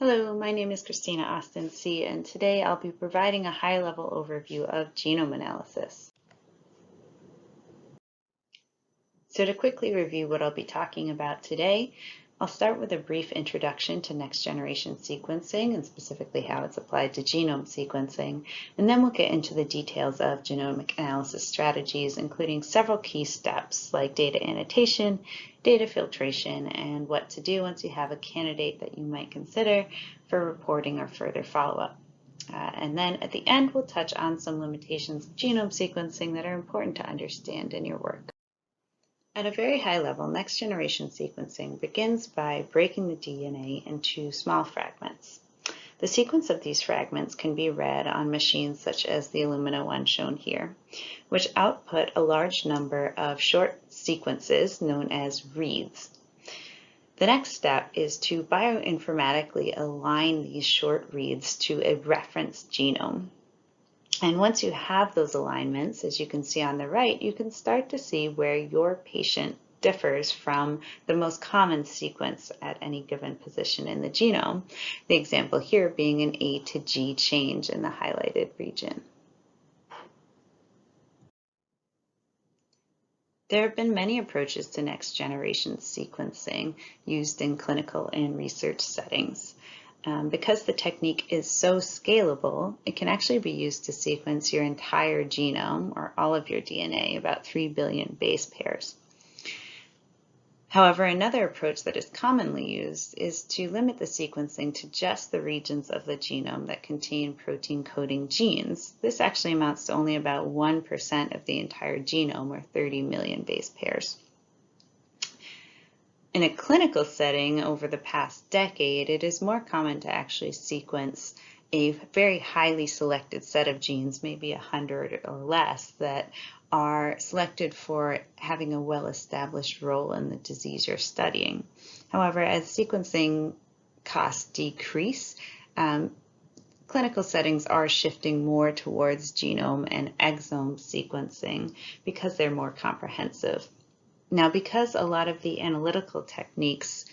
Hello, my name is Christina Austin-Tse, and today I'll be providing a high-level overview of genome analysis. So to quickly review what I'll be talking about today, I'll start with a brief introduction to next-generation sequencing and specifically how it's applied to genome sequencing, and then we'll get into the details of genomic analysis strategies, including several key steps like data annotation, data filtration, and what to do once you have a candidate that you might consider for reporting or further follow-up. And then at the end, we'll touch on some limitations of genome sequencing that are important to understand in your work. At a very high level, next-generation sequencing begins by breaking the DNA into small fragments. The sequence of these fragments can be read on machines such as the Illumina one shown here, which output a large number of short sequences known as reads. The next step is to bioinformatically align these short reads to a reference genome. And once you have those alignments, as you can see on the right, you can start to see where your patient differs from the most common sequence at any given position in the genome, the example here being an A to G change in the highlighted region. There have been many approaches to next-generation sequencing used in clinical and research settings. Because the technique is so scalable, it can actually be used to sequence your entire genome or all of your DNA, about 3 billion base pairs. However, another approach that is commonly used is to limit the sequencing to just the regions of the genome that contain protein-coding genes. This actually amounts to only about 1% of the entire genome, or 30 million base pairs. In a clinical setting over the past decade, it is more common to actually sequence a very highly selected set of genes, maybe 100 or less, that are selected for having a well-established role in the disease you're studying. However, as sequencing costs decrease, clinical settings are shifting more towards genome and exome sequencing because they're more comprehensive. Now, because a lot of the analytical techniques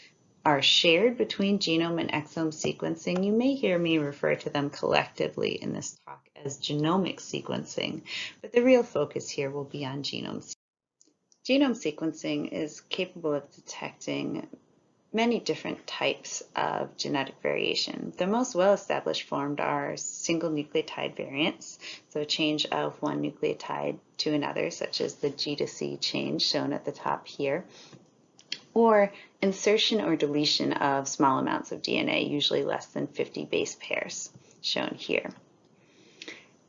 are shared between genome and exome sequencing, you may hear me refer to them collectively in this talk as genomic sequencing, but the real focus here will be on genome sequencing. Genome sequencing is capable of detecting many different types of genetic variation. The most well-established forms are single nucleotide variants, so a change of one nucleotide to another, such as the G to C change shown at the top here, or insertion or deletion of small amounts of DNA, usually less than 50 base pairs, shown here.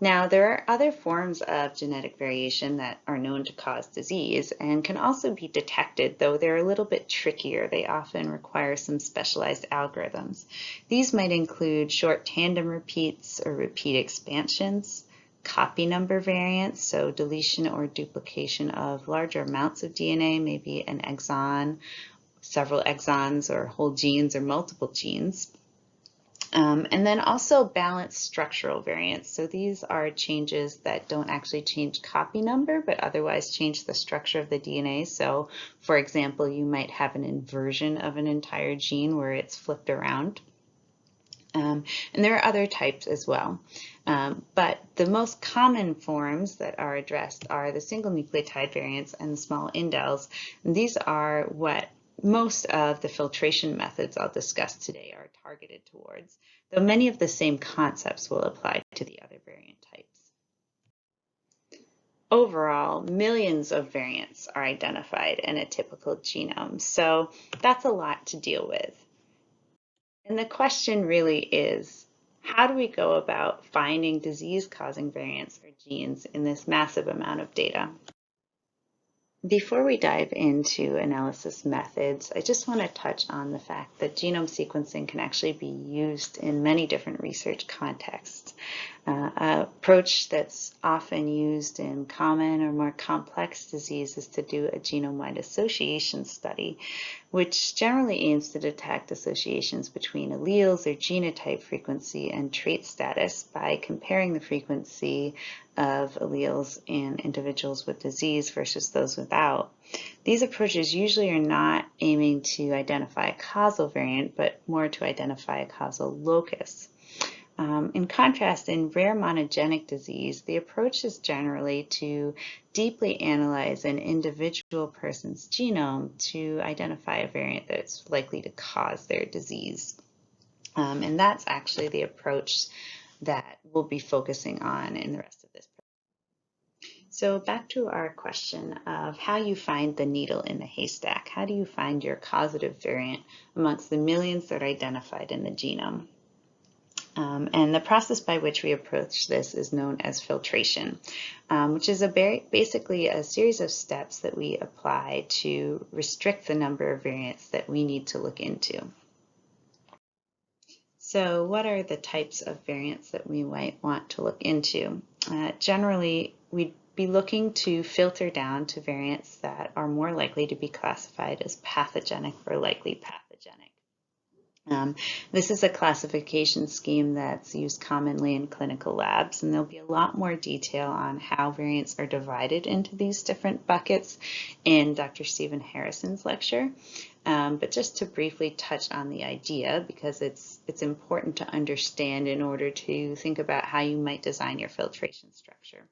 Now, there are other forms of genetic variation that are known to cause disease and can also be detected, though they're a little bit trickier. They often require some specialized algorithms. These might include short tandem repeats or repeat expansions, copy number variants, so deletion or duplication of larger amounts of DNA, maybe an exon, several exons, or whole genes or multiple genes. And then also balanced structural variants. So these are changes that don't actually change copy number, but otherwise change the structure of the DNA. So for example, you might have an inversion of an entire gene where it's flipped around. And there are other types as well. But the most common forms that are addressed are the single nucleotide variants and the small indels. And these are what most of the filtration methods I'll discuss today are targeted towards, though many of the same concepts will apply to the other variant types. Overall, millions of variants are identified in a typical genome, so that's a lot to deal with. And the question really is, how do we go about finding disease-causing variants or genes in this massive amount of data? Before we dive into analysis methods, I just want to touch on the fact that genome sequencing can actually be used in many different research contexts. approach that's often used in common or more complex disease is to do a genome-wide association study, which generally aims to detect associations between alleles or genotype frequency and trait status by comparing the frequency of alleles in individuals with disease versus those without. These approaches usually are not aiming to identify a causal variant, but more to identify a causal locus. In contrast, in rare monogenic disease, the approach is generally to deeply analyze an individual person's genome to identify a variant that's likely to cause their disease. And that's actually the approach that we'll be focusing on in the rest of this. So back to our question of how you find the needle in the haystack. How do you find your causative variant amongst the millions that are identified in the genome? And the process by which we approach this is known as filtration, which is basically a series of steps that we apply to restrict the number of variants that we need to look into. So what are the types of variants that we might want to look into? Generally, we'd be looking to filter down to variants that are more likely to be classified as pathogenic or likely pathogenic. This is a classification scheme that's used commonly in clinical labs, and there'll be a lot more detail on how variants are divided into these different buckets in Dr. Stephen Harrison's lecture. But just to briefly touch on the idea, because it's important to understand in order to think about how you might design your filtration structure.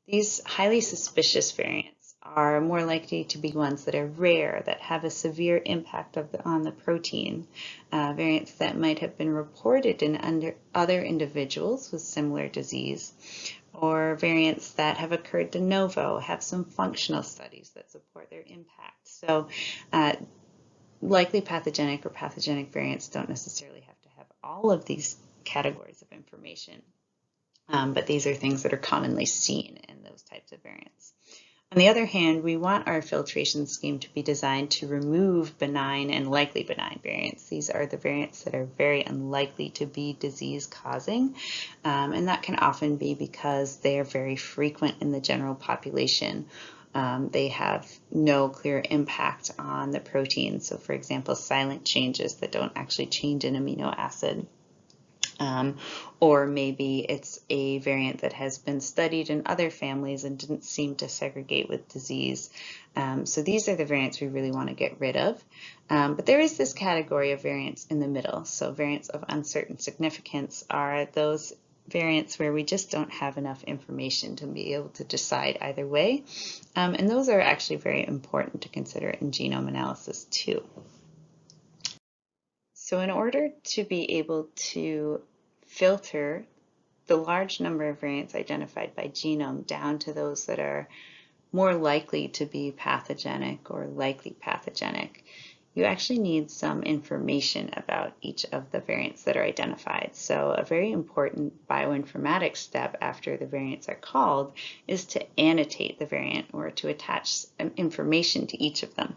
These highly suspicious variants are more likely to be ones that are rare, that have a severe impact on the protein, variants that might have been reported in other individuals with similar disease, or variants that have occurred de novo, have some functional studies that support their impact. So likely pathogenic or pathogenic variants don't necessarily have to have all of these categories of information, but these are things that are commonly seen in those types of variants. On the other hand, we want our filtration scheme to be designed to remove benign and likely benign variants. These are the variants that are very unlikely to be disease-causing, and that can often be because they are very frequent in the general population. They have no clear impact on the protein. So for example, silent changes that don't actually change an amino acid. Or maybe it's a variant that has been studied in other families and didn't seem to segregate with disease. So these are the variants we really want to get rid of. But there is this category of variants in the middle. So variants of uncertain significance are those variants where we just don't have enough information to be able to decide either way. And those are actually very important to consider in genome analysis too. So in order to be able to filter the large number of variants identified by genome down to those that are more likely to be pathogenic or likely pathogenic, you actually need some information about each of the variants that are identified. So a very important bioinformatic step after the variants are called is to annotate the variant or to attach information to each of them.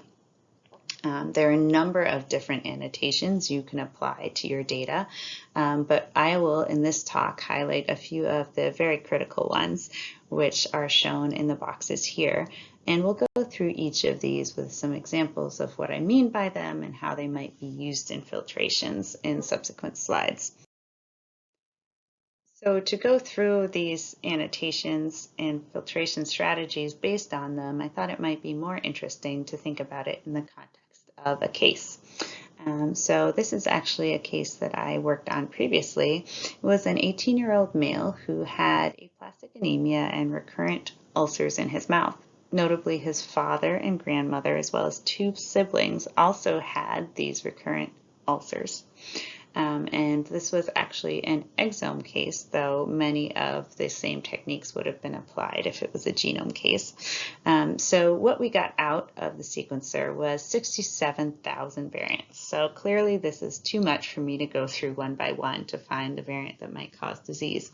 There are a number of different annotations you can apply to your data, but I will in this talk highlight a few of the very critical ones, which are shown in the boxes here. And we'll go through each of these with some examples of what I mean by them and how they might be used in filtrations in subsequent slides. So to go through these annotations and filtration strategies based on them, I thought it might be more interesting to think about it in the context of a case. So this is actually a case that I worked on previously. It was an 18-year-old male who had aplastic anemia and recurrent ulcers in his mouth. Notably, his father and grandmother, as well as 2 siblings, also had these recurrent ulcers. And this was actually an exome case, though many of the same techniques would have been applied if it was a genome case. So what we got out of the sequencer was 67,000 variants. So clearly this is too much for me to go through one by one to find the variant that might cause disease.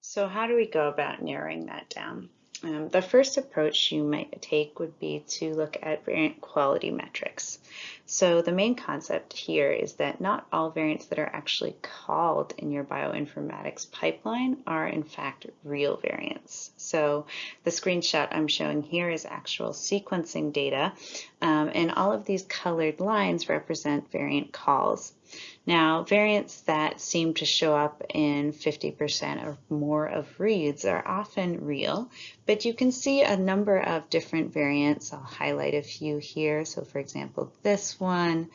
So how do we go about narrowing that down? The first approach you might take would be to look at variant quality metrics. So the main concept here is that not all variants that are actually called in your bioinformatics pipeline are in fact real variants. So the screenshot I'm showing here is actual sequencing data, and all of these colored lines represent variant calls. Now, variants that seem to show up in 50% or more of reads are often real, but you can see a number of different variants. I'll highlight a few here. So for example, this one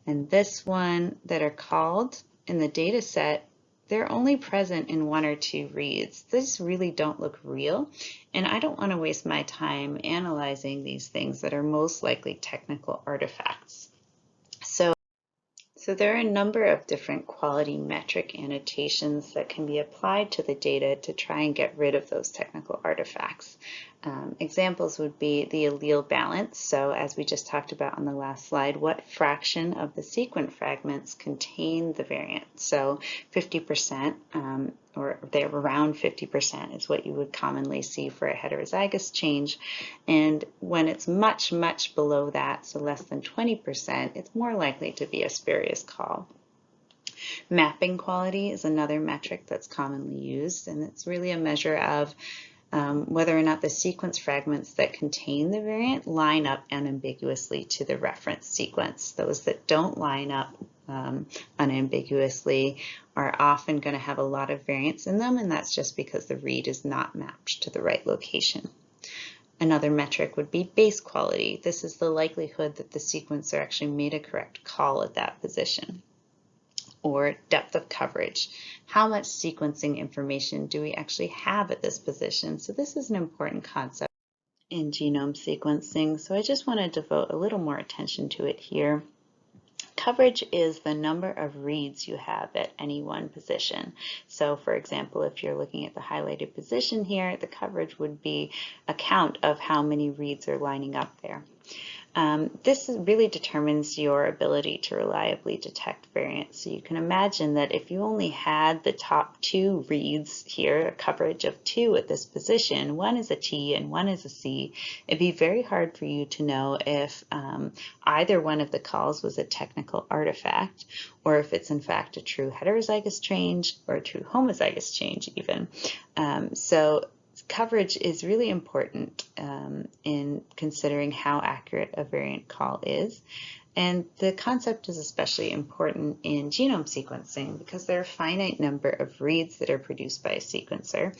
and this one that are called in the data set, they're only present in 1 or 2 reads. These really don't look real, and I don't want to waste my time analyzing these things that are most likely technical artifacts. So there are a number of different quality metric annotations that can be applied to the data to try and get rid of those technical artifacts. Examples would be the allele balance. So as we just talked about on the last slide, what fraction of the sequence fragments contain the variant? So 50%, or they're around 50% is what you would commonly see for a heterozygous change. And when it's much, much below that, so less than 20%, it's more likely to be a spurious call. Mapping quality is another metric that's commonly used, and it's really a measure of whether or not the sequence fragments that contain the variant line up unambiguously to the reference sequence. Those that don't line up unambiguously are often going to have a lot of variants in them, and that's just because the read is not mapped to the right location. Another metric would be base quality. This is the likelihood that the sequencer actually made a correct call at that position. Or depth of coverage. How much sequencing information do we actually have at this position? So this is an important concept in genome sequencing, so I just want to devote a little more attention to it here. Coverage is the number of reads you have at any one position. So for example, if you're looking at the highlighted position here, the coverage would be a count of how many reads are lining up there. This really determines your ability to reliably detect variants. So you can imagine that if you only had the top 2 reads here, a coverage of 2 at this position, one is a T and one is a C, it'd be very hard for you to know if either one of the calls was a technical artifact, or if it's in fact a true heterozygous change or a true homozygous change even. So coverage is really important in considering how accurate a variant call is. And the concept is especially important in genome sequencing because there are a finite number of reads that are produced by a sequencer.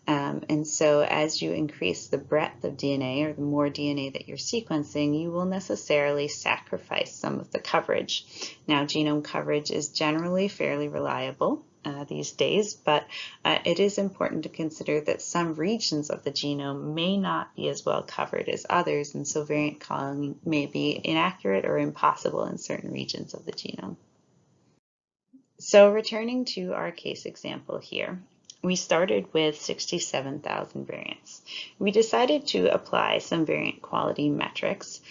And so as you increase the breadth of DNA, or the more DNA that you're sequencing, you will necessarily sacrifice some of the coverage. Now, genome coverage is generally fairly reliable these days, but it is important to consider that some regions of the genome may not be as well covered as others, and so variant calling may be inaccurate or impossible in certain regions of the genome. So returning to our case example here, we started with 67,000 variants. We decided to apply some variant quality metrics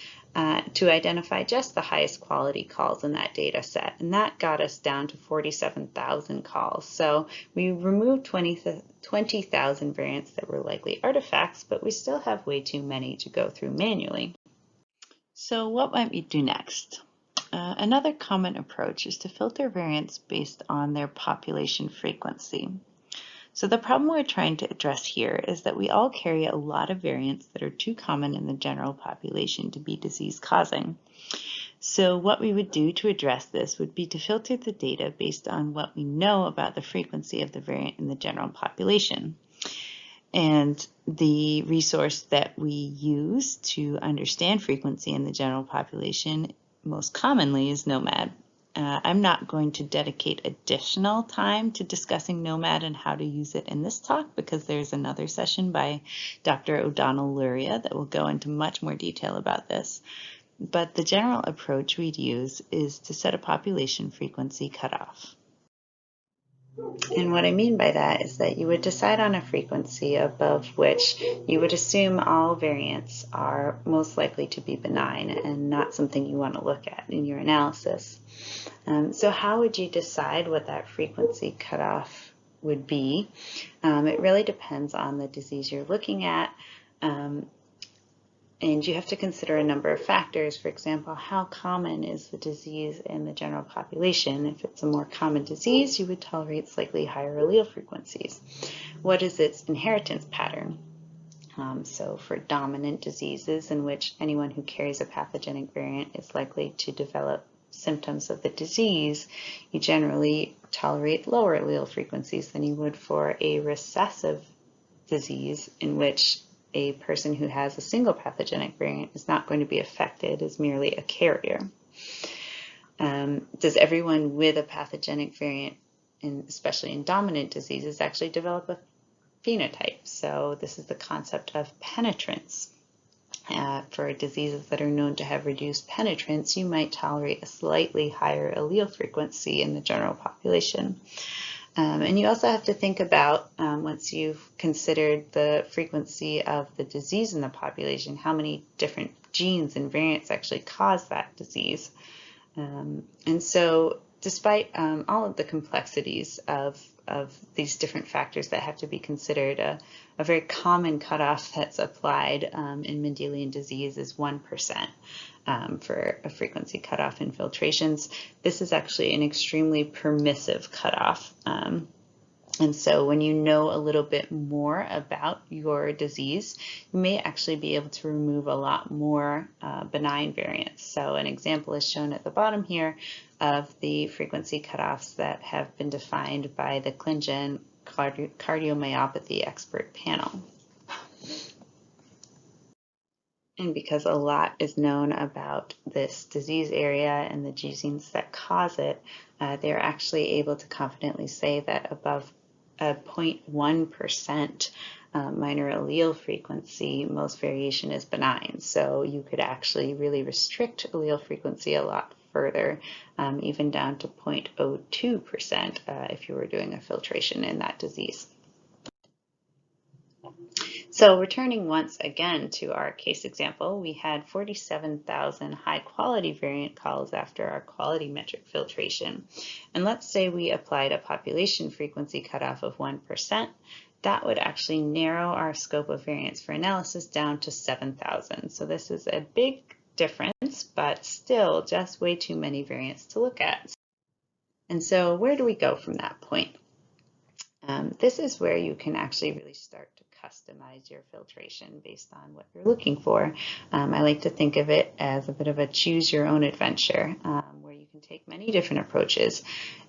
to identify just the highest quality calls in that data set, and that got us down to 47,000 calls. So we removed 20,000 variants that were likely artifacts, but we still have way too many to go through manually. So what might we do next? Another common approach is to filter variants based on their population frequency. So the problem we're trying to address here is that we all carry a lot of variants that are too common in the general population to be disease-causing. So what we would do to address this would be to filter the data based on what we know about the frequency of the variant in the general population. And the resource that we use to understand frequency in the general population most commonly is gnomAD. I'm not going to dedicate additional time to discussing gnomAD and how to use it in this talk because there's another session by Dr. O'Donnell Luria that will go into much more detail about this. But the general approach we'd use is to set a population frequency cutoff. And what I mean by that is that you would decide on a frequency above which you would assume all variants are most likely to be benign and not something you want to look at in your analysis. So how would you decide what that frequency cutoff would be? It really depends on the disease you're looking at, And you have to consider a number of factors. For example, how common is the disease in the general population? If it's a more common disease, you would tolerate slightly higher allele frequencies. What is its inheritance pattern? So for dominant diseases in which anyone who carries a pathogenic variant is likely to develop symptoms of the disease, you generally tolerate lower allele frequencies than you would for a recessive disease in which a person who has a single pathogenic variant is not going to be affected, is merely a carrier. Does everyone with a pathogenic variant, especially in dominant diseases, actually develop a phenotype? So this is the concept of penetrance. For diseases that are known to have reduced penetrance, you might tolerate a slightly higher allele frequency in the general population. And you also have to think about, once you've considered the frequency of the disease in the population, how many different genes and variants actually cause that disease. And so despite all of the complexities of these different factors that have to be considered, a very common cutoff that's applied in Mendelian disease is 1%. For a frequency cutoff in filtrations. This is actually an extremely permissive cutoff. And so when you know a little bit more about your disease, you may actually be able to remove a lot more benign variants. So an example is shown at the bottom here of the frequency cutoffs that have been defined by the ClinGen cardiomyopathy expert panel. And because a lot is known about this disease area and the genes that cause it, they're actually able to confidently say that above a 0.1% minor allele frequency, most variation is benign. So you could actually really restrict allele frequency a lot further, even down to 0.02% if you were doing a filtration in that disease. So returning once again to our case example, we had 47,000 high-quality variant calls after our quality metric filtration. And let's say we applied a population frequency cutoff of 1%. That would actually narrow our scope of variants for analysis down to 7,000. So this is a big difference, but still just way too many variants to look at. And so where do we go from that point? This is where you can actually really start to customize your filtration based on what you're looking for. I like to think of it as a bit of a choose your own adventure, where you can take many different approaches.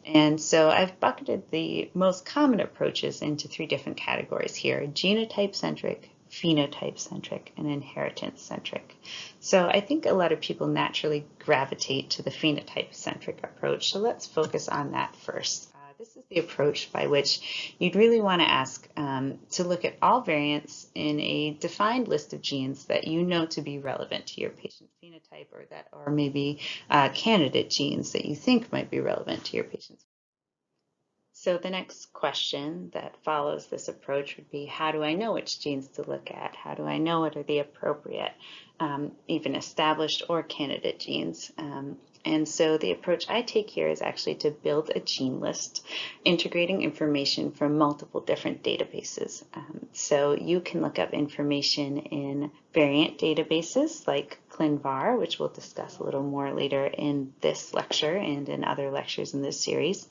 And so I've bucketed the most common approaches into 3 different categories here: genotype-centric, phenotype-centric, and inheritance-centric. So I think a lot of people naturally gravitate to the phenotype-centric approach. So let's focus on that first. This is the approach by which you'd really want to ask to look at all variants in a defined list of genes that you know to be relevant to your patient's phenotype, or that are maybe candidate genes that you think might be relevant to your patient's. So the next question that follows this approach would be, how do I know which genes to look at? How do I know what are the appropriate, even established or candidate genes? And so the approach I take here is actually to build a gene list, integrating information from multiple different databases. So you can look up information in variant databases like ClinVar, which we'll discuss a little more later in this lecture and in other lectures in this series.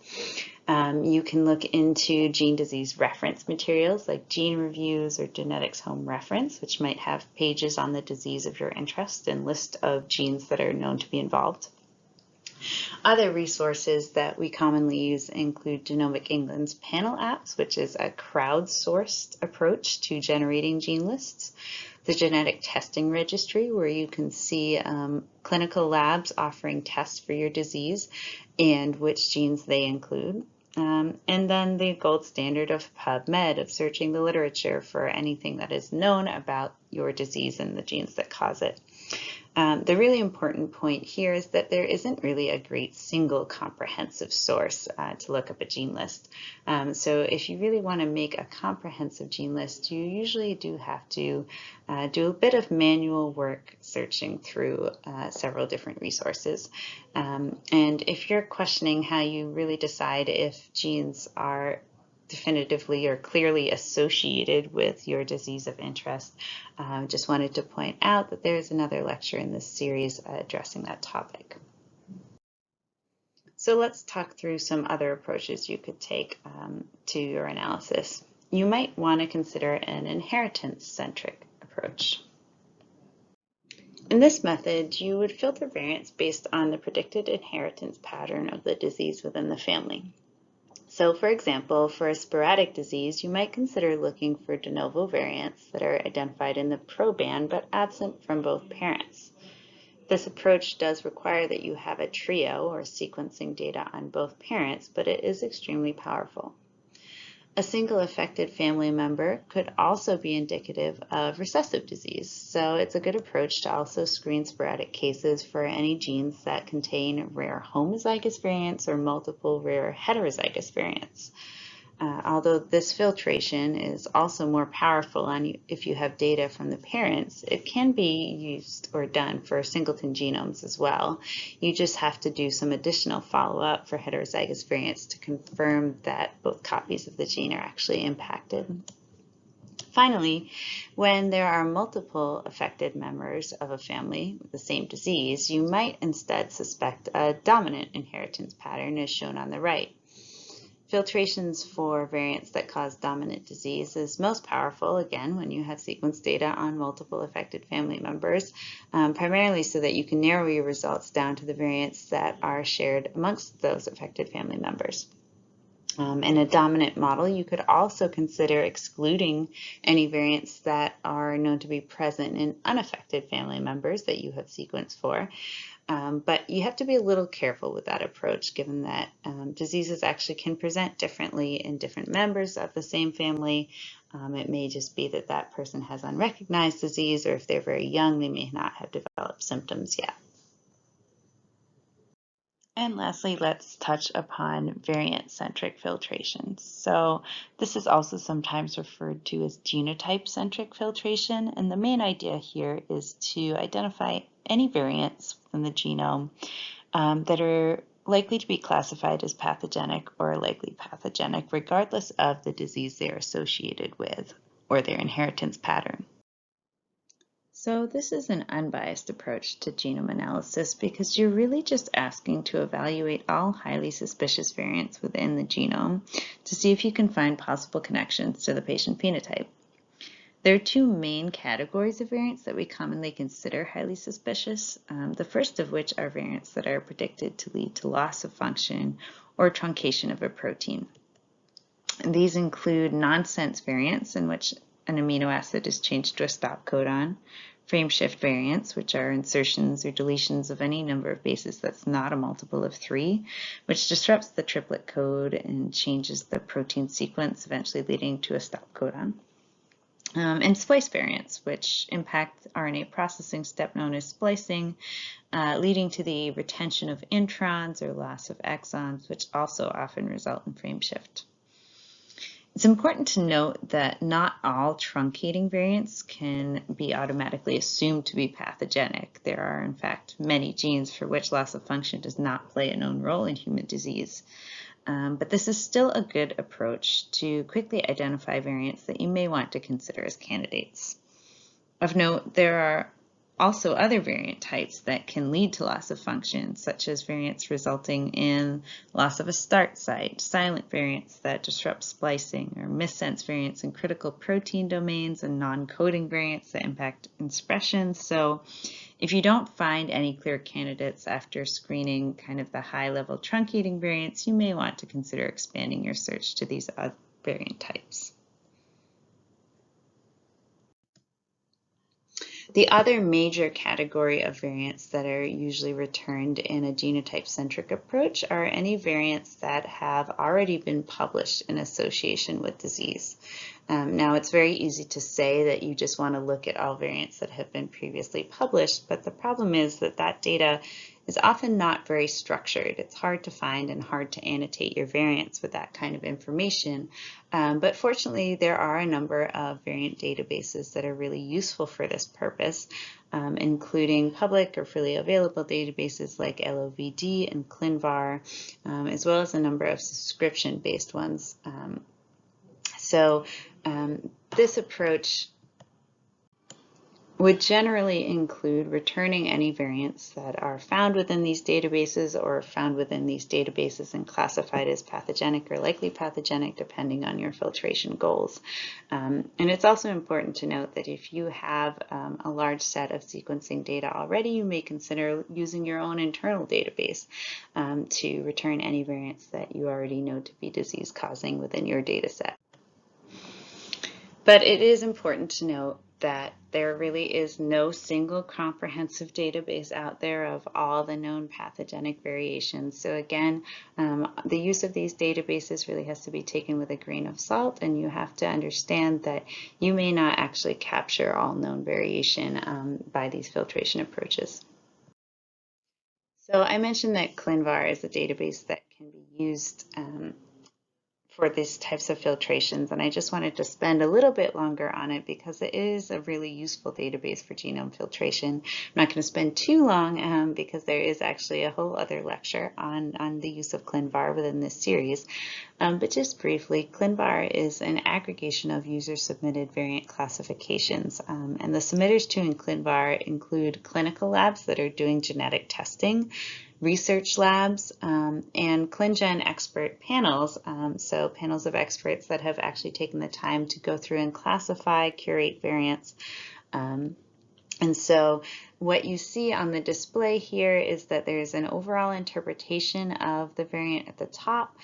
You can look into gene disease reference materials like Gene Reviews or Genetics Home Reference, which might have pages on the disease of your interest and list of genes that are known to be involved. Other resources that we commonly use include Genomic England's panel apps, which is a crowdsourced approach to generating gene lists. The Genetic Testing Registry, where you can see clinical labs offering tests for your disease and which genes they include. And then the gold standard of PubMed, of searching the literature for anything that is known about your disease and the genes that cause it. The really important point here is that there isn't really a great single comprehensive source to look up a gene list. So if you really want to make a comprehensive gene list, you usually do have to do a bit of manual work searching through several different resources. And if you're questioning how you really decide if genes are definitively or clearly associated with your disease of interest. Just wanted to point out that there's another lecture in this series addressing that topic. So let's talk through some other approaches you could take to your analysis. You might want to consider an inheritance-centric approach. In this method, you would filter variants based on the predicted inheritance pattern of the disease within the family. So for example, for a sporadic disease, you might consider looking for de novo variants that are identified in the proband but absent from both parents. This approach does require that you have a trio or sequencing data on both parents, but it is extremely powerful. A single affected family member could also be indicative of recessive disease, so it's a good approach to also screen sporadic cases for any genes that contain rare homozygous variants or multiple rare heterozygous variants. Although this filtration is also more powerful if you have data from the parents, it can be used or done for singleton genomes as well. You just have to do some additional follow-up for heterozygous variants to confirm that both copies of the gene are actually impacted. Finally, when there are multiple affected members of a family with the same disease, you might instead suspect a dominant inheritance pattern as shown on the right. Filtrations for variants that cause dominant disease is most powerful, again, when you have sequence data on multiple affected family members, primarily so that you can narrow your results down to the variants that are shared amongst those affected family members. In a dominant model, you could also consider excluding any variants that are known to be present in unaffected family members that you have sequenced for. But you have to be a little careful with that approach, given that diseases actually can present differently in different members of the same family. It may just be that that person has unrecognized disease, or if they're very young, they may not have developed symptoms yet. And lastly, let's touch upon variant-centric filtration. So this is also sometimes referred to as genotype-centric filtration, and the main idea here is to identify any variants within the genome that are likely to be classified as pathogenic or likely pathogenic, regardless of the disease they're associated with or their inheritance pattern. So this is an unbiased approach to genome analysis because you're really just asking to evaluate all highly suspicious variants within the genome to see if you can find possible connections to the patient phenotype. There are two main categories of variants that we commonly consider highly suspicious, the first of which are variants that are predicted to lead to loss of function or truncation of a protein. And these include nonsense variants in which an amino acid is changed to a stop codon, frameshift variants, which are insertions or deletions of any number of bases that's not a multiple of 3, which disrupts the triplet code and changes the protein sequence, eventually leading to a stop codon. And splice variants, which impact RNA processing step known as splicing, leading to the retention of introns or loss of exons, which also often result in frameshift. It's important to note that not all truncating variants can be automatically assumed to be pathogenic. There are, in fact, many genes for which loss of function does not play a known role in human disease. But this is still a good approach to quickly identify variants that you may want to consider as candidates. Of note, there are also other variant types that can lead to loss of function, such as variants resulting in loss of a start site, silent variants that disrupt splicing, or missense variants in critical protein domains, and non-coding variants that impact expression. So if you don't find any clear candidates after screening kind of the high-level truncating variants, you may want to consider expanding your search to these other variant types. The other major category of variants that are usually returned in a genotype-centric approach are any variants that have already been published in association with disease. Now, it's very easy to say that you just want to look at all variants that have been previously published, but the problem is that that data is often not very structured. It's hard to find and hard to annotate your variants with that kind of information. But fortunately, there are a number of variant databases that are really useful for this purpose, including public or freely available databases like LOVD and ClinVar, as well as a number of subscription-based ones. So this approach would generally include returning any variants that are found within these databases or found within these databases and classified as pathogenic or likely pathogenic depending on your filtration goals. And it's also important to note that if you have a large set of sequencing data already, you may consider using your own internal database to return any variants that you already know to be disease-causing within your data set. But it is important to note that there really is no single comprehensive database out there of all the known pathogenic variations. So again, the use of these databases really has to be taken with a grain of salt, and you have to understand that you may not actually capture all known variation by these filtration approaches. So I mentioned that ClinVar is a database that can be used for these types of filtrations, and I just wanted to spend a little bit longer on it because it is a really useful database for genome filtration. I'm not going to spend too long because there is actually a whole other lecture on the use of ClinVar within this series. But just briefly, ClinVar is an aggregation of user-submitted variant classifications, and the submitters to ClinVar include clinical labs that are doing genetic testing, research labs, and ClinGen expert panels, so panels of experts that have actually taken the time to go through and classify, curate variants. And so what you see on the display here is that there's an overall interpretation of the variant at the top.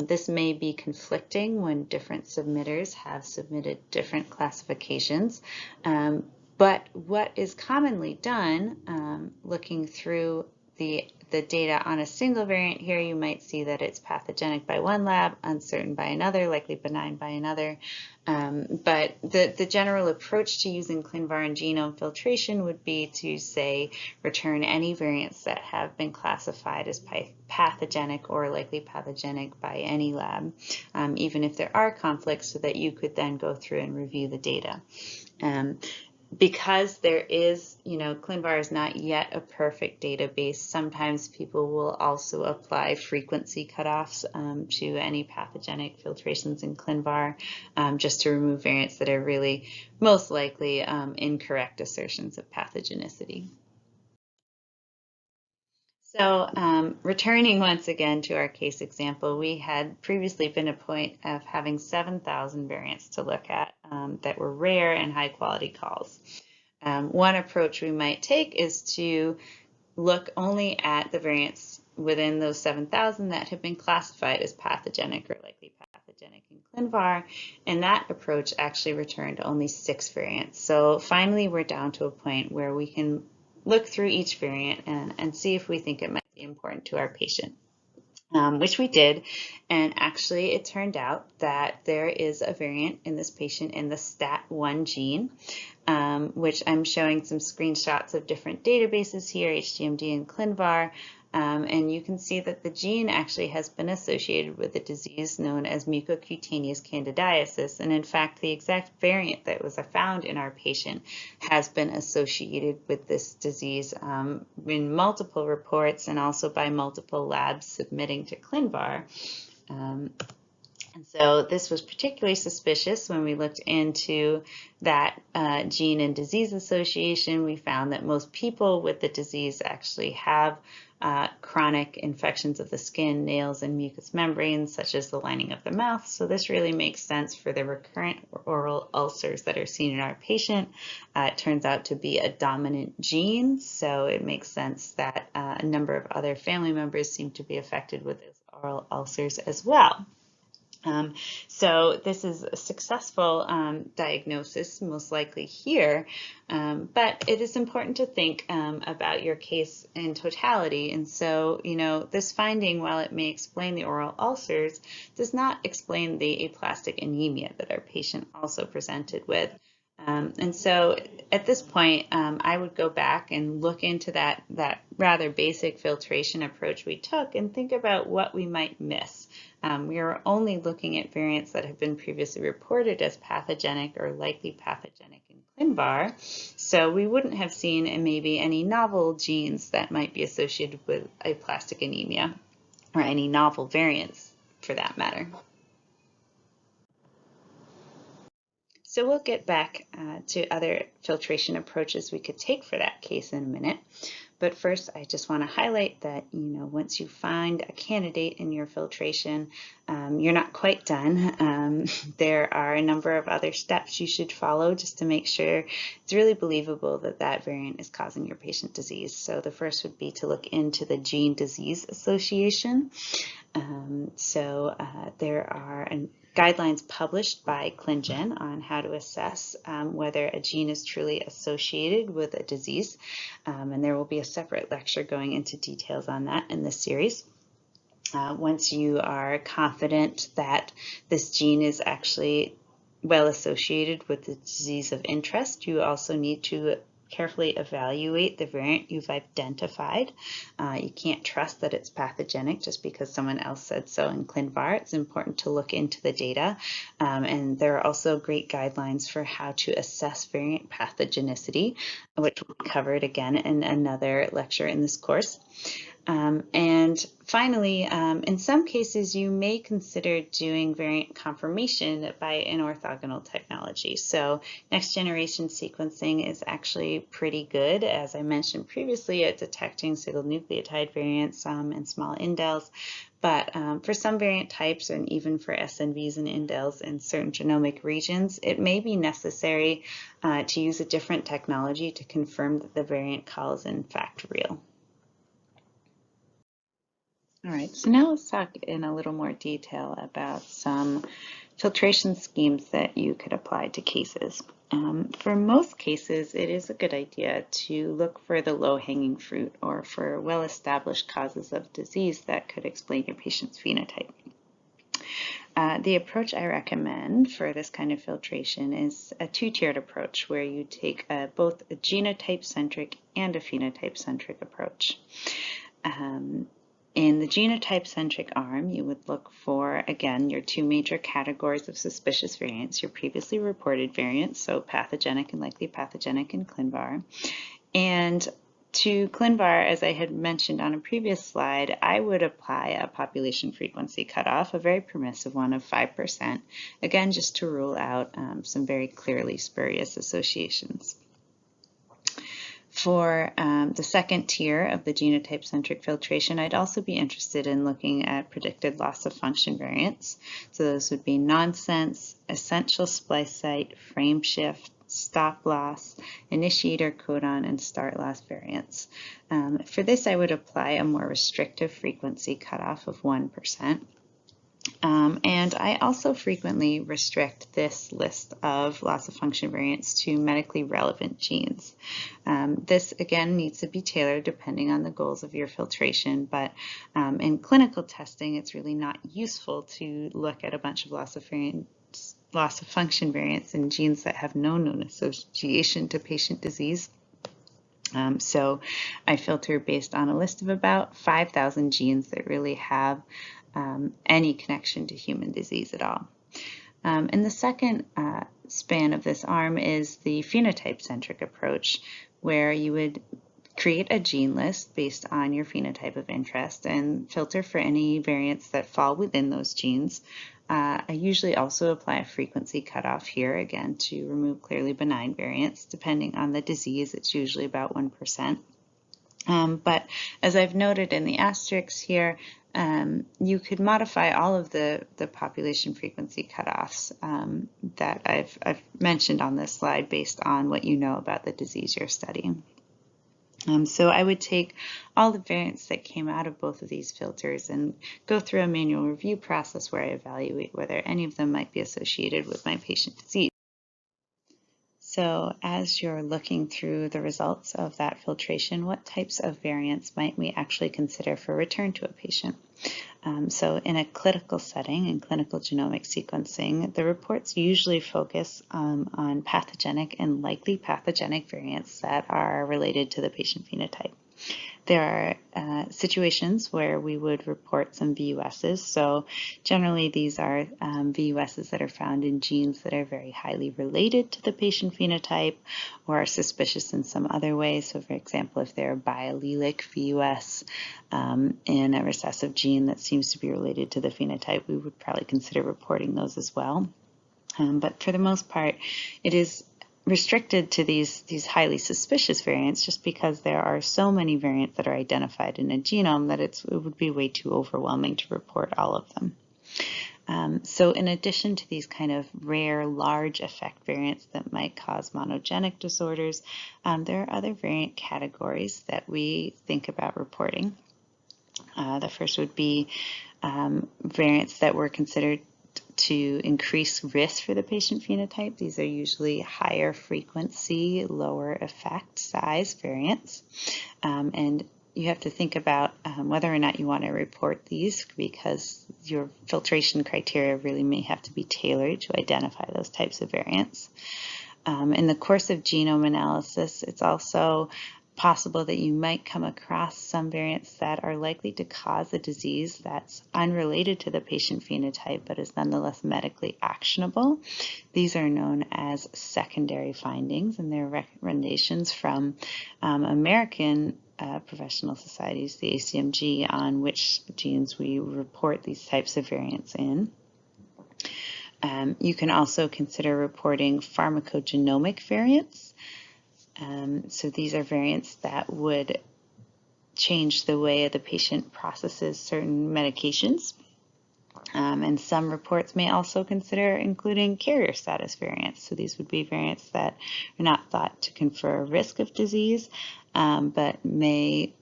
This may be conflicting when different submitters have submitted different classifications. But what is commonly done, looking through the data on a single variant here, you might see that it's pathogenic by one lab, uncertain by another, likely benign by another. But the general approach to using ClinVar and genome filtration would be to, say, return any variants that have been classified as pathogenic or likely pathogenic by any lab, even if there are conflicts, so that you could then go through and review the data. Because there is, ClinVar is not yet a perfect database, sometimes people will also apply frequency cutoffs to any pathogenic filtrations in ClinVar just to remove variants that are really most likely incorrect assertions of pathogenicity. So returning once again to our case example, we had previously been at a point of having 7,000 variants to look at that were rare and high quality calls. One approach we might take is to look only at the variants within those 7,000 that have been classified as pathogenic or likely pathogenic in ClinVar, and that approach actually returned only 6 variants. So finally we're down to a point where we can look through each variant and see if we think it might be important to our patient, which we did. And actually it turned out that there is a variant in this patient in the STAT1 gene, which I'm showing some screenshots of different databases here, HGMD and ClinVar. And you can see that the gene actually has been associated with a disease known as mucocutaneous candidiasis. And in fact, the exact variant that was found in our patient has been associated with this disease in multiple reports and also by multiple labs submitting to ClinVar. And so this was particularly suspicious when we looked into that gene and disease association. We found that most people with the disease actually have chronic infections of the skin, nails, and mucous membranes, such as the lining of the mouth. So this really makes sense for the recurrent oral ulcers that are seen in our patient. It turns out to be a dominant gene, so it makes sense that a number of other family members seem to be affected with those oral ulcers as well. So this is a successful diagnosis, most likely here, but it is important to think about your case in totality. And so, this finding, while it may explain the oral ulcers, does not explain the aplastic anemia that our patient also presented with. And so at this point, I would go back and look into that rather basic filtration approach we took and think about what we might miss. We are only looking at variants that have been previously reported as pathogenic or likely pathogenic in ClinVar, so we wouldn't have seen maybe any novel genes that might be associated with aplastic anemia, or any novel variants for that matter. So we'll get back to other filtration approaches we could take for that case in a minute. But first, I just want to highlight that, once you find a candidate in your filtration, you're not quite done. There are a number of other steps you should follow just to make sure it's really believable that that variant is causing your patient disease. So the first would be to look into the gene-disease association. There are guidelines published by ClinGen on how to assess whether a gene is truly associated with a disease, and there will be a separate lecture going into details on that in this series. Once you are confident that this gene is actually well associated with the disease of interest, you also need to carefully evaluate the variant you've identified. You can't trust that it's pathogenic just because someone else said so in ClinVar. It's important to look into the data. And there are also great guidelines for how to assess variant pathogenicity, which will be covered again in another lecture in this course. And finally, in some cases, you may consider doing variant confirmation by an orthogonal technology. So next generation sequencing is actually pretty good, as I mentioned previously, at detecting single nucleotide variants and small indels. But for some variant types, and even for SNVs and indels in certain genomic regions, it may be necessary to use a different technology to confirm that the variant call is in fact real. All right, so now let's talk in a little more detail about some filtration schemes that you could apply to cases. For most cases, it is a good idea to look for the low-hanging fruit or for well-established causes of disease that could explain your patient's phenotype. The approach I recommend for this kind of filtration is a two-tiered approach where you take both a genotype-centric and a phenotype-centric approach. In the genotype-centric arm, you would look for, again, your two major categories of suspicious variants, your previously reported variants, so pathogenic and likely pathogenic in ClinVar. And to ClinVar, as I had mentioned on a previous slide, I would apply a population frequency cutoff, a very permissive one of 5%, again, just to rule out some very clearly spurious associations. For the second tier of the genotype-centric filtration, I'd also be interested in looking at predicted loss of function variants. So those would be nonsense, essential splice site, frame shift, stop loss, initiator codon, and start loss variants. For this, I would apply a more restrictive frequency cutoff of 1%. And I also frequently restrict this list of loss of function variants to medically relevant genes. This, again, needs to be tailored depending on the goals of your filtration, but in clinical testing, it's really not useful to look at a bunch of loss of function variants in genes that have no known association to patient disease. So I filter based on a list of about 5,000 genes that really have any connection to human disease at all. And the second span of this arm is the phenotype-centric approach, where you would create a gene list based on your phenotype of interest and filter for any variants that fall within those genes. I usually also apply a frequency cutoff here, again, to remove clearly benign variants. Depending on the disease, it's usually about 1%. But as I've noted in the asterisks here, you could modify all of the population frequency cutoffs that I've mentioned on this slide based on what you know about the disease you're studying. So I would take all the variants that came out of both of these filters and go through a manual review process where I evaluate whether any of them might be associated with my patient disease. So as you're looking through the results of that filtration, what types of variants might we actually consider for return to a patient? So in a clinical setting, in clinical genomic sequencing, the reports usually focus on pathogenic and likely pathogenic variants that are related to the patient phenotype. There are situations where we would report some VUSs. So generally these are VUSs that are found in genes that are very highly related to the patient phenotype or are suspicious in some other way. So for example, if they're a biallelic VUS in a recessive gene that seems to be related to the phenotype, we would probably consider reporting those as well. But for the most part, it is restricted to these highly suspicious variants just because there are so many variants that are identified in a genome that it would be way too overwhelming to report all of them. So in addition to these kind of rare large effect variants that might cause monogenic disorders, there are other variant categories that we think about reporting. The first would be variants that were considered to increase risk for the patient phenotype. These are usually higher frequency, lower effect size variants. And you have to think about whether or not you want to report these, because your filtration criteria really may have to be tailored to identify those types of variants. In the course of genome analysis, it's also possible that you might come across some variants that are likely to cause a disease that's unrelated to the patient phenotype but is nonetheless medically actionable. These are known as secondary findings, and they're recommendations from American professional societies, the ACMG, on which genes we report these types of variants in. You can also consider reporting pharmacogenomic variants. So these are variants that would change the way the patient processes certain medications. And some reports may also consider including carrier status variants. So these would be variants that are not thought to confer a risk of disease, but may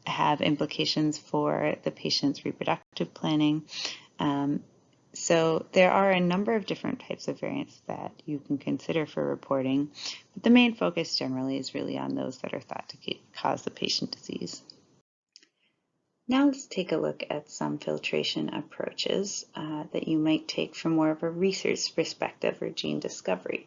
have implications for the patient's reproductive planning. So there are a number of different types of variants that you can consider for reporting, but the main focus generally is really on those that are thought to cause the patient disease. Now let's take a look at some filtration approaches that you might take from more of a research perspective or gene discovery.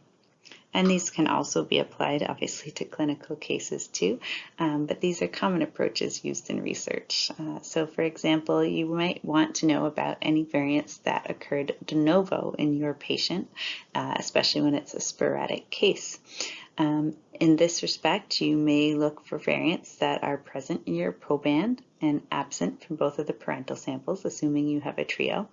And these can also be applied, obviously, to clinical cases too, but these are common approaches used in research. So for example, you might want to know about any variants that occurred de novo in your patient, especially when it's a sporadic case. In this respect, you may look for variants that are present in your proband and absent from both of the parental samples, assuming you have a trio.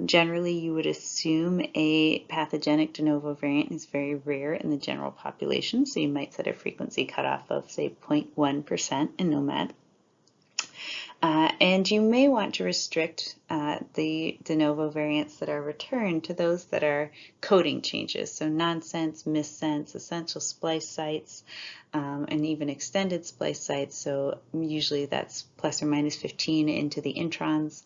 Generally, you would assume a pathogenic de novo variant is very rare in the general population, so you might set a frequency cutoff of, say, 0.1% in NOMAD. And you may want to restrict the de novo variants that are returned to those that are coding changes, so nonsense, missense, essential splice sites, and even extended splice sites. So usually that's plus or minus 15 into the introns.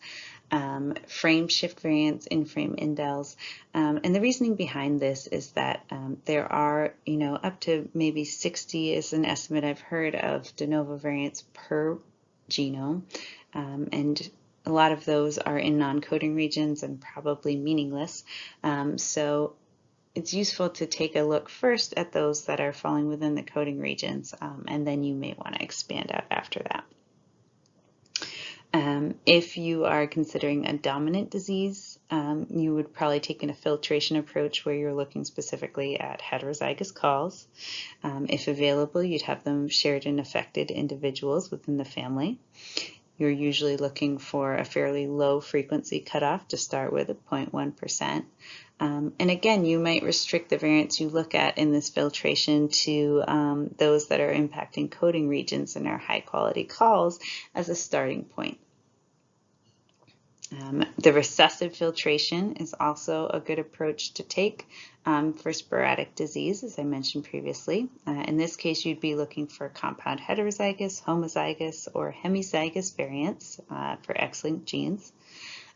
Frame shift variants, in-frame indels. And the reasoning behind this is that there are, up to maybe 60 is an estimate I've heard of de novo variants per genome. And a lot of those are in non-coding regions and probably meaningless. So it's useful to take a look first at those that are falling within the coding regions, and then you may want to expand out after that. If you are considering a dominant disease, you would probably take a filtration approach where you're looking specifically at heterozygous calls. If available, you'd have them shared in affected individuals within the family. You're usually looking for a fairly low frequency cutoff to start with, at 0.1%. And again, you might restrict the variants you look at in this filtration to those that are impacting coding regions and are high quality calls as a starting point. The recessive filtration is also a good approach to take for sporadic disease, as I mentioned previously. In this case, you'd be looking for compound heterozygous, homozygous, or hemizygous variants for X-linked genes.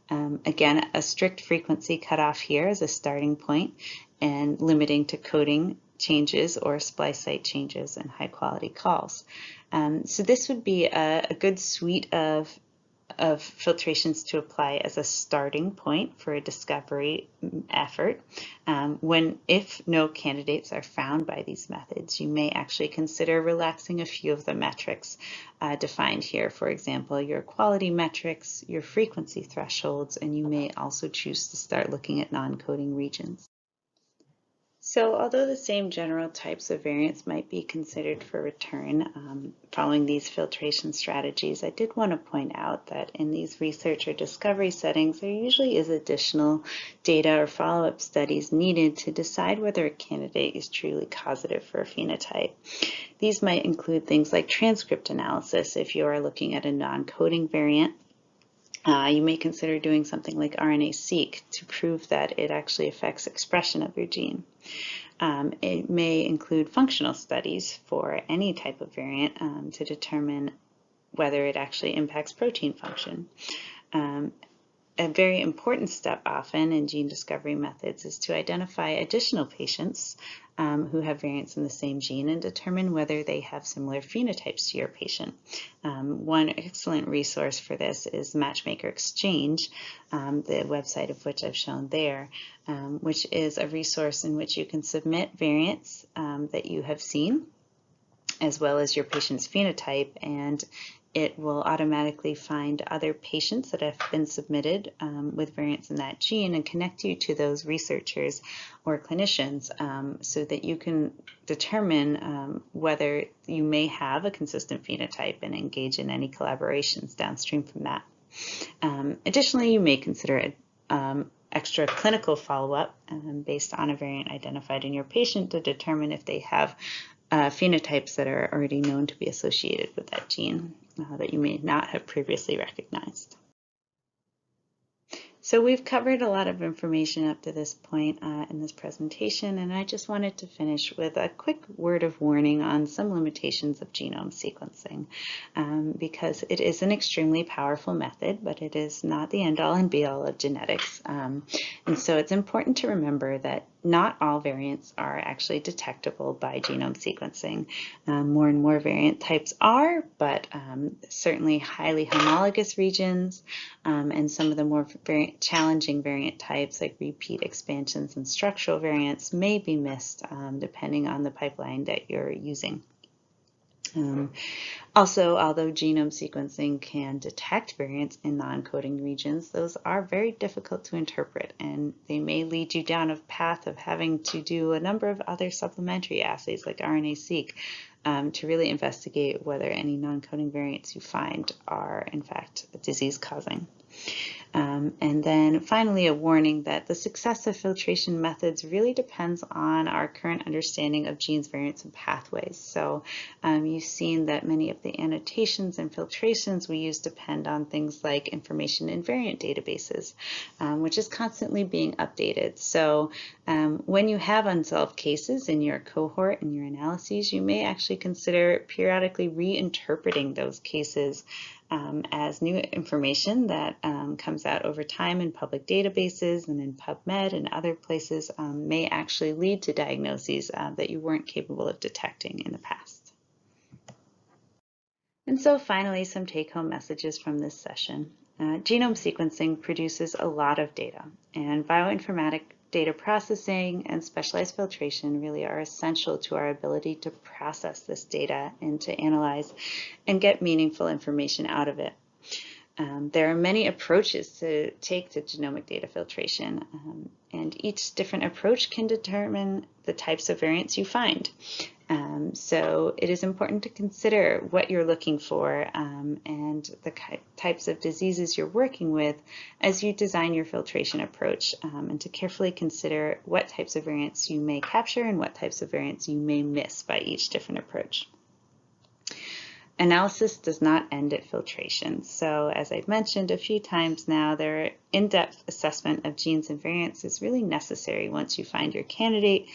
Again, a strict frequency cutoff here as a starting point, and limiting to coding changes or splice site changes and high quality calls. So this would be a good suite of filtrations to apply as a starting point for a discovery effort. If no candidates are found by these methods, you may actually consider relaxing a few of the metrics defined here. For example, your quality metrics, your frequency thresholds, and you may also choose to start looking at non-coding regions. So although the same general types of variants might be considered for return following these filtration strategies, I did want to point out that in these research or discovery settings, there usually is additional data or follow-up studies needed to decide whether a candidate is truly causative for a phenotype. These might include things like transcript analysis if you are looking at a non-coding variant. You may consider doing something like RNA-seq to prove that it actually affects expression of your gene. It may include functional studies for any type of variant to determine whether it actually impacts protein function. A very important step often in gene discovery methods is to identify additional patients who have variants in the same gene and determine whether they have similar phenotypes to your patient. One excellent resource for this is Matchmaker Exchange, the website of which I've shown there, which is a resource in which you can submit variants that you have seen, as well as your patient's phenotype, and it will automatically find other patients that have been submitted with variants in that gene and connect you to those researchers or clinicians so that you can determine whether you may have a consistent phenotype and engage in any collaborations downstream from that. Additionally, you may consider extra clinical follow-up based on a variant identified in your patient to determine if they have phenotypes that are already known to be associated with that gene that you may not have previously recognized. So we've covered a lot of information up to this point in this presentation, and I just wanted to finish with a quick word of warning on some limitations of genome sequencing, because it is an extremely powerful method, but it is not the end-all and be-all of genetics. And so it's important to remember that not all variants are actually detectable by genome sequencing. More and more variant types are, but certainly highly homologous regions and some of the more challenging variant types like repeat expansions and structural variants may be missed depending on the pipeline that you're using. Also, although genome sequencing can detect variants in non-coding regions, those are very difficult to interpret, and they may lead you down a path of having to do a number of other supplementary assays like RNA-seq to really investigate whether any non-coding variants you find are in fact disease-causing. And then finally, a warning that the success of filtration methods really depends on our current understanding of genes, variants, and pathways. So you've seen that many of the annotations and filtrations we use depend on things like information in variant databases, which is constantly being updated. So when you have unsolved cases in your cohort and your analyses, you may actually consider periodically reinterpreting those cases as new information that comes out over time in public databases and in PubMed and other places may actually lead to diagnoses that you weren't capable of detecting in the past. And so finally, some take-home messages from this session. Genome sequencing produces a lot of data, and bioinformatic data processing and specialized filtration really are essential to our ability to process this data and to analyze and get meaningful information out of it. There are many approaches to take to genomic data filtration, and each different approach can determine the types of variants you find. So it is important to consider what you're looking for and the types of diseases you're working with as you design your filtration approach, and to carefully consider what types of variants you may capture and what types of variants you may miss by each different approach. Analysis does not end at filtration. So as I've mentioned a few times now, their in-depth assessment of genes and variants is really necessary once you find your candidate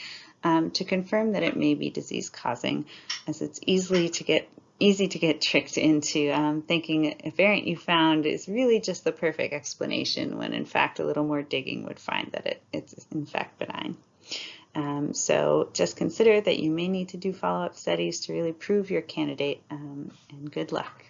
to confirm that it may be disease-causing, as it's easy to get tricked into thinking a variant you found is really just the perfect explanation, when in fact a little more digging would find that it's in fact benign. So just consider that you may need to do follow-up studies to really prove your candidate, and good luck.